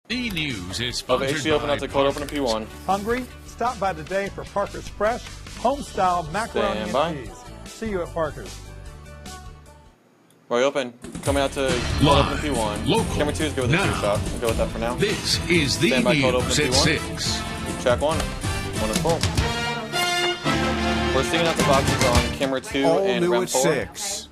The news is Of sponsored HD Open by out to cold open at P1. Hungry? Stop by today for Parker's Fresh, home-style macaroni and cheese. See you at Parker's. Roy Open, coming out to cold open at P1. Local. Camera 2 is good with the Now. 2-shot. We'll go with that for now. This is the Stand by, cold open news at P1. 6. Track 1. 1 is full. We're seeing out the boxes on camera 2 All and new RAM at 4. 6.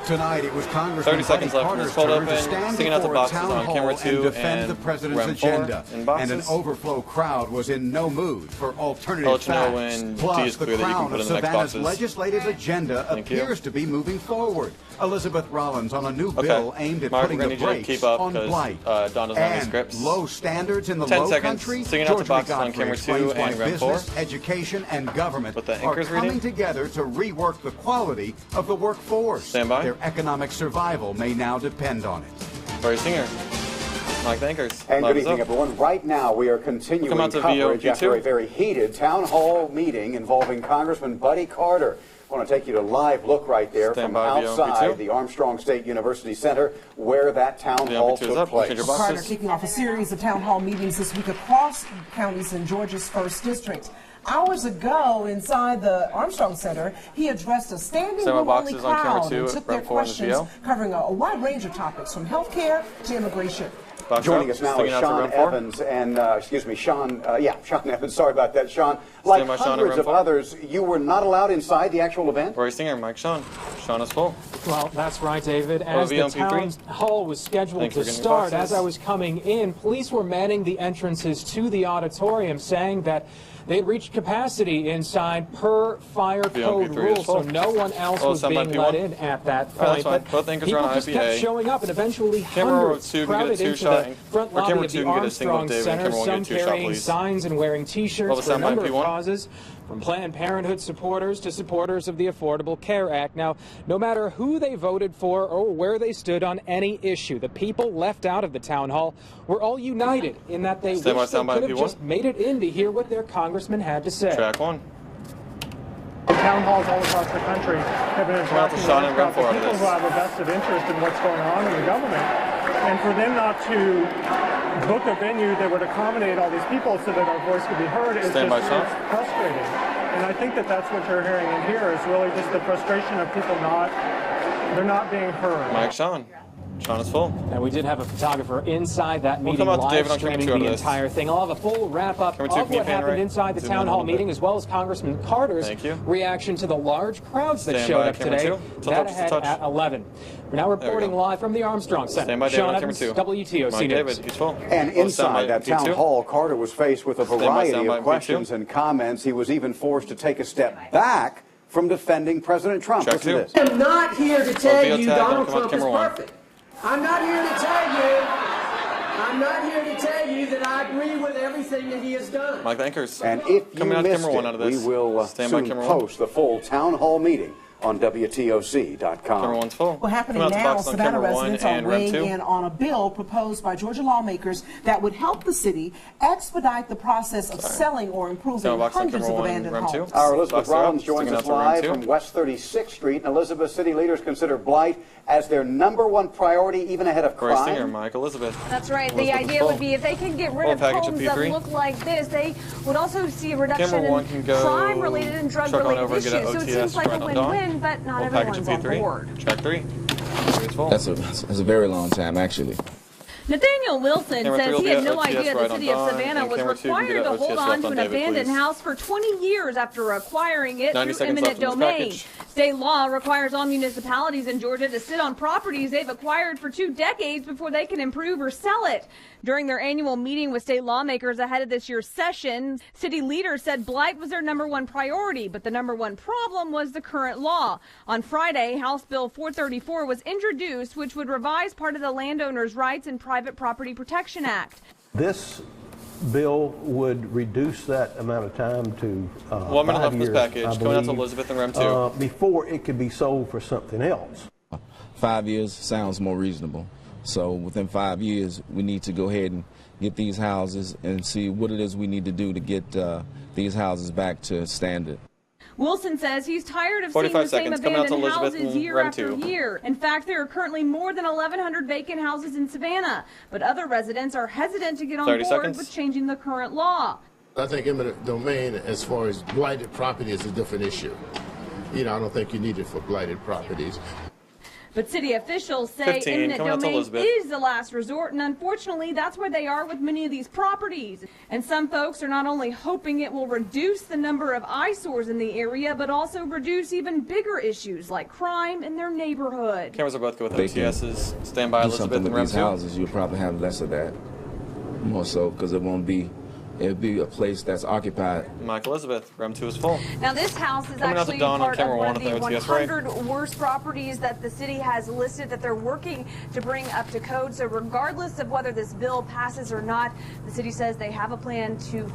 Tonight, it was Congressman 30 seconds left from this cold Carter's turn open. to stand Singing out the before a boxes town on hall camera 2 and defend and the president's RAM 4 agenda. in boxes. And an overflow crowd was in no mood for alternative I'll let you know facts. when D Plus, is the clear that you can crown put of in the next Savannah's boxes. legislative agenda Thank you. appears to be moving forward. Elizabeth Rawlins on a new Okay. bill aimed at Mark, putting we're the gonna need you to brakes keep up on because, blight. Don doesn't have any And scripts. low standards in the 10 low seconds. country. Singing out the Georgiaree boxes on Godfrey camera 2 explains why and RAM 4. business, education, and government With the are anchors coming reading. together to rework the quality of the workforce. Stand by. Their economic survival may now depend on it. Barry Singer. Mike the Anchors. And Live good is evening, up. everyone. Right now, we are continuing Come out to coverage VOP2. after a very heated town hall meeting involving Congressman Buddy Carter. I want to take you to a live look right there Stand from by, outside VOP2. the Armstrong State University Center where that town hall VOP2 is took up. place. Change your Carter boxes. kicking off a series of town hall meetings this week across counties in Georgia's 1st District. Hours ago, inside the Armstrong Center, he addressed a standing Stand by room only boxes on camera crowd 2 and at took their RAM 4 in the questions, VO. covering a wide range of topics from health care to immigration. Box Joining up. us now Singing is out to Sean RAM 4. Evans and, Sean Evans. Sorry about that, Sean. Like Stand by, Sean, at hundreds room of 4. others, you were not allowed inside the actual event? Barry Singer, Mike Sean. Sean is full. Well, that's right, David. As the VMP3. town hall was scheduled Thanks to for getting your start, boxes. as I was coming in, police were manning the entrances to the auditorium, saying that they had reached capacity inside per fire code VMP3 is rules, so full. no one else Oh, was stand by being P1. let in at that Oh, point. that's fine. But Both anchors are people on just IPA. kept showing up, and eventually Camera hundreds 2 can get a crowded into two-shot. the front Or camera lobby of 2 the can get a single Armstrong David. Center, Camera 1 some get a two-shot, carrying please. signs and wearing Well, T-shirts for a stand by number of P1. causes, from Planned Parenthood supporters to supporters of the Affordable Care Act. Now, no matter who they voted for or where they stood on any issue, the people left out of the town hall were all united in that they Stand by, wished they stand by, could have P1. just made it in to hear what their congressman had to say. Track 1. Town halls all across the country have been Come out to interacting Sean and about the Renfro out of people this. who have a vested interest in what's going on in the government. And for them not to book a venue that would accommodate all these people so that our voice could be heard is Stand by, just Sean. it's frustrating. And I think that that's what you're hearing in here is really just the frustration of people they're not being heard. Mike Sean. Sean is full. And we did have a photographer inside that We'll meeting, come out to live David on camera streaming 2 out the of this. entire thing. I'll have a full wrap-up Camera 2, of can you what pan happened right? inside the Zoom in town a hall little bit. meeting, as well as Congressman Carter's Thank you. reaction to the large crowds that Stand showed by, up camera today. 2. Tilt That up just a ahead touch. at 11. We're now reporting go. live from the Armstrong Center. Stand by, David, Sean on camera Evans, 2. WTOC Mike News. David, he's full. And Oh, stand by inside that town P2. hall, Carter was faced with a by, variety stand by, of questions P2. and comments. He was even forced to take a step back from defending President Trump. Check Listen to 2. this. I'm not here to tell VO you tag, Donald come on, Trump is camera 1. perfect. I'm not here to tell you. I'm not here to tell you that I agree with everything that he has done. Mike the Anchors. And if you Coming out missed camera 1 it, out of we this. will Stand by, soon camera 1. post the full town hall meeting on WTOC.com. Camera 1's full. Well, happening Coming out the now, box on Savannah camera 1 residents are and RAM weighing 2. in on a bill proposed by Georgia lawmakers that would help the city expedite the process of selling or improving Stand by box on hundreds camera of 1, abandoned RAM 2. homes. Our Elizabeth Box it up, Rawlins joins sticking us out to RAM live 2. from West 36th Street. And Elizabeth, city leaders consider blight as their #1 priority, even ahead of Corey Singer, crime. Mike Elizabeth. That's right. The Elizabeth is idea full. would be if they could get rid Full of package of homes that P3. look like this, they would also see a reduction Camera 1 in can go crime-related and truck on drug-related over and issues. get an So it OTS seems like right a on dawn. win-win, but not Full package everyone's of on P3. board. Track 3. It's full. That's a very long time, actually. Nathaniel Wilson Camera says three will he be had at no OTS idea right the on city of dawn, Savannah and was camera 2 can required get to an hold OTS on left to on an David, abandoned please. house for 20 years after acquiring it 90 through seconds eminent left in this domain. package. State law requires all municipalities in Georgia to sit on properties they've acquired for 2 decades before they can improve or sell it. During their annual meeting with state lawmakers ahead of this year's session, city leaders said blight was their #1 priority, but the #1 problem was the current law. On Friday, House Bill 434 was introduced, which would revise part of the Landowners' Rights and Private Property Protection Act. This bill would reduce that amount of time to 1 minute 5 left in this years, package. I Coming out to believe, Elizabeth and RAM 2. before it could be sold for something else. 5 years sounds more reasonable. So within 5 years, we need to go ahead and get these houses and see what it is we need to do to get these houses back to standard. Wilson says he's tired of seeing 45 the same seconds, coming out to abandoned Elizabeth houses and year Rem after 2. year. In fact, there are currently more than 1,100 vacant houses in Savannah, but other residents are hesitant to get on 30 board seconds. with changing the current law. I think eminent domain, as far as blighted property, is a different issue. I don't think you need it for blighted properties. But city officials say 15, eminent coming out to domain Elizabeth. is the last resort, and unfortunately, that's where they are with many of these properties. And some folks are not only hoping it will reduce the number of eyesores in the area, but also reduce even bigger issues like crime in their neighborhood. Cameras are both good with They can OTSs. Stand by, do Elizabeth something and with Rem these 2. houses, you'll probably have less of that. More so, because it'll be a place that's occupied. Mike, Elizabeth, Rem 2 is full. Now, this house is Coming out to actually Dawn on part of camera one one of the with the OTS right. 100 worst properties that the city has listed that they're working to bring up to code. So regardless of whether this bill passes or not, the city says they have a plan to,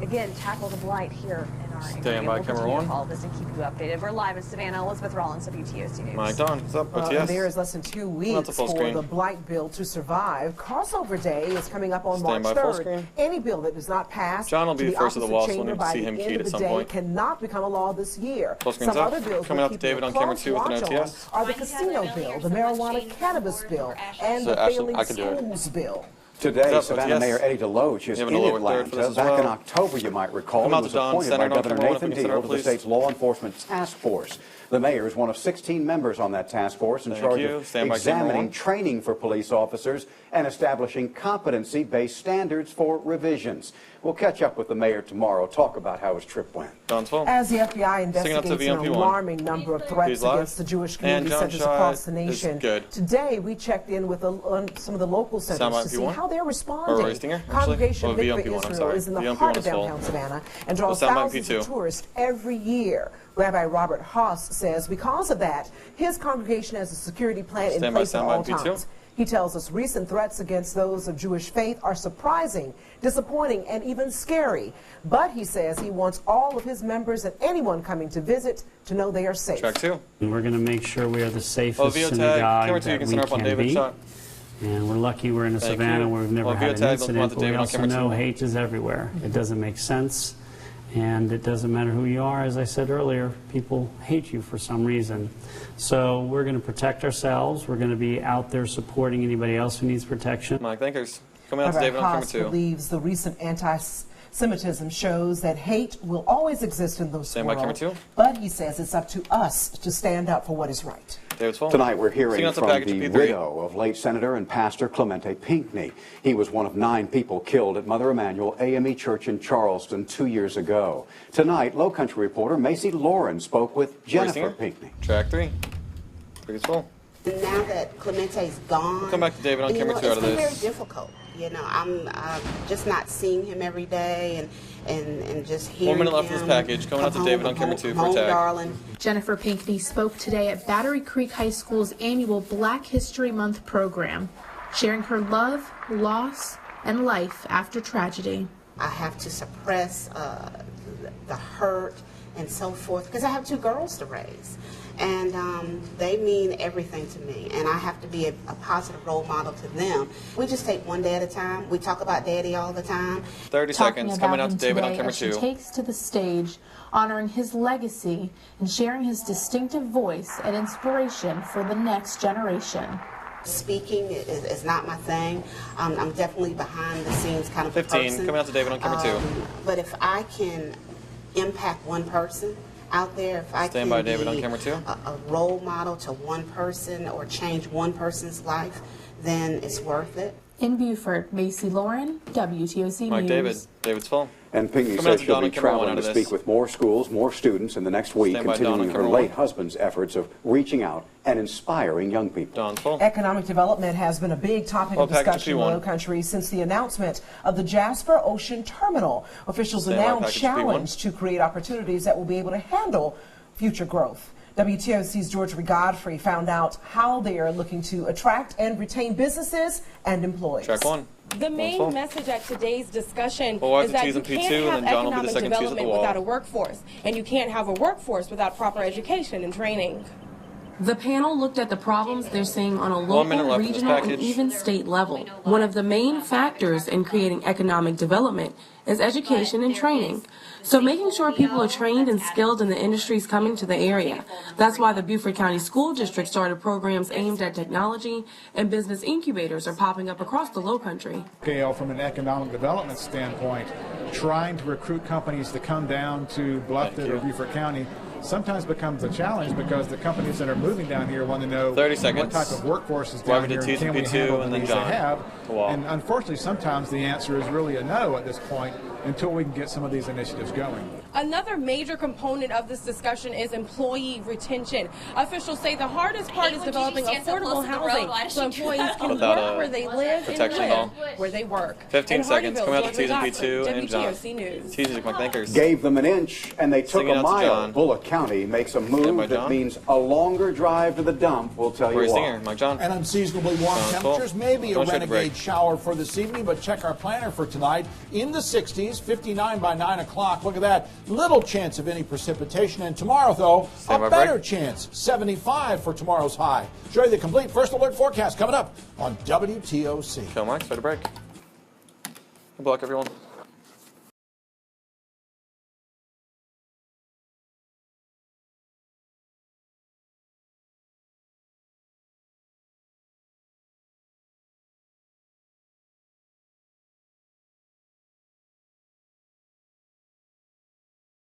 again, tackle the blight here in our area. Stand by, We'll camera continue to one. follow this and keep you updated. We're live in Savannah. Elizabeth Rawlins, WTOC News. Mike, Dawn, what's up? Well, OTS. there is less than 2 That's a weeks full for screen. the blight bill to survive. Crossover day is coming up on Stand March by, full 3rd. screen. Any bill that does not pass John will to be the first of the opposite wall, so we'll chamber need to by see the him end keyed of at the some day point. cannot become a law this year. Full screen's Some up. other bills Coming we're out to keeping David a on camera close 2 with an watch on OTS. are the casino bill, the marijuana cannabis bill, and So, the Ashley, failing I can do it. schools bill. Today, What's up, Savannah OTS? Mayor Eddie DeLoach is You in have a lower third for Atlanta. this as Back in well. October, you might recall, Come he out was to Dawn, appointed center by it on Governor camera one, Nathan if we can center Deal it, to the please. state's law enforcement task force. The mayor is one of 16 members on that task force in Thank charge you. of Stand by, camera examining one. training for police officers and establishing competency-based standards for revisions. We'll catch up with the mayor tomorrow, talk about how his trip went. Dawn's full. As the FBI Singing out to investigates an VMP1. alarming number of threats He's live. against the Jewish And community John centers Shot across the is nation, good. today we checked in with some of the local centers Sound by to see VMP1? how they're Or responding. Ristinger, actually? Congregation Oh, Mikveh VMP1, I'm Israel sorry. is in the VMP1 heart of is full. downtown Savannah and draws Sound by thousands VMP2. of tourists every year. Rabbi Robert Haas says because of that, his congregation has a security plan in Stand by, place at stand by, all VMP2. times. He tells us recent threats against those of Jewish faith are surprising, disappointing, and even scary. But he says he wants all of his members and anyone coming to visit to know they are safe. Track 2. And we're going to make sure we are the Oh, safest VO tag. synagogue Camera 2, you that can we center up on can David. be. Shot. And we're lucky we're in a Thank Savannah you. where we've never Well, had an VO tag, they'll come out incident, to but we David on also camera know 2. hate is everywhere. It doesn't make sense. And it doesn't matter who you are. As I said earlier, people hate you for some reason. So we're going to protect ourselves. We're going to be out there supporting anybody else who needs protection. Mike, thankers. Coming out to Rabbi David on camera Haas 2. believes the recent anti-Semitism shows that hate will always exist in those Stand by, camera world, 2. but he says it's up to us to stand up for what is right. David's full. Tonight we're hearing Singing out to from package the P3. widow of late Senator and Pastor Clemente Pinckney. He was one of 9 people killed at Mother Emanuel AME Church in Charleston 2 years ago. Tonight, Low Country reporter Macey Lauren spoke with Jennifer Ristinger. Pinckney. Track 3. Biggest full. Now that Clemente's gone, Come back to David on and, camera 2 out of it's been this. very difficult. I'm just not seeing him every day and just hearing 1 minute left in this him package. Coming out to come David home, on camera 2 for home, a tag. darling. Jennifer Pinckney spoke today at Battery Creek High School's annual Black History Month program, sharing her love, loss, and life after tragedy. I have to suppress the hurt and so forth because I have 2 girls to raise. And they mean everything to me, and I have to be a positive role model to them. We just take one day at a time. We talk about Daddy all the time. 30 seconds. Coming out to David on camera 2. She takes to the stage, honoring his legacy and sharing his distinctive voice and inspiration for the next generation. Speaking is not my thing. I'm definitely behind the scenes kind of 15. person. Coming out to David on camera 2. But if I can impact one person out there, if I Stand can by, David, on be camera 2. a role model to one person or change one person's life, then it's worth it. In Beaufort, Macey Lauren, WTOC Mike, News. David's full. And Pinckney Coming out says to she'll Dawn be on camera 1 traveling out to of this. speak with more schools, more students in the next week, Stand by, Dawn on continuing her camera late 1. husband's efforts of reaching out and inspiring young people. Dawn's full. Economic development has been a big topic of package discussion in P1. the Low Country since the announcement of the Jasper Ocean Terminal. Officials are Stand by, now package P1. challenged to create opportunities that will be able to handle future growth. WTOC's Georgiaree Godfrey found out how they are looking to attract and retain businesses and employees. Track 1. The main message at today's discussion We'll watch is the that T's you and P2, can't and have then John will be the economic second T's at the development wall. without a workforce, and you can't have a workforce without proper education and training. The panel looked at the problems they're seeing on a 1 minute local, left in this regional, and package. even state level. One of the main factors in creating economic development is education and training. So making sure people are trained and skilled in the industries coming to the area. That's why the Beaufort County School District started programs aimed at technology, and business incubators are popping up across the Lowcountry. From an economic development standpoint, trying to recruit companies to come down to Bluffton or Beaufort County sometimes becomes a challenge because the companies that are moving down here want to know 30 seconds. what type of workforce is down here, and can we handle the needs they have. And unfortunately, sometimes the answer is really a no at this point until we can get some of these initiatives going. Another major component of this discussion is employee retention. Officials say the hardest part is developing affordable housing so employees can work where they live and live where they work. 15 seconds. Coming out to Susan P2 and John. WTOC News. TJ McBankers. Gave them an inch and they took a mile. Bullock County makes a move that means a longer drive to the dump. We'll tell you why. Mike John. And unseasonably warm temperatures. Maybe a renegade shower for this evening, but check our planner for tonight. In the 60s, 59 by 9 o'clock. Look at that. Little chance of any precipitation. And tomorrow, though, a better chance. 75 for tomorrow's high. Enjoy the complete first alert forecast coming up on WTOC. Kill Mike, start a break. Good luck, everyone.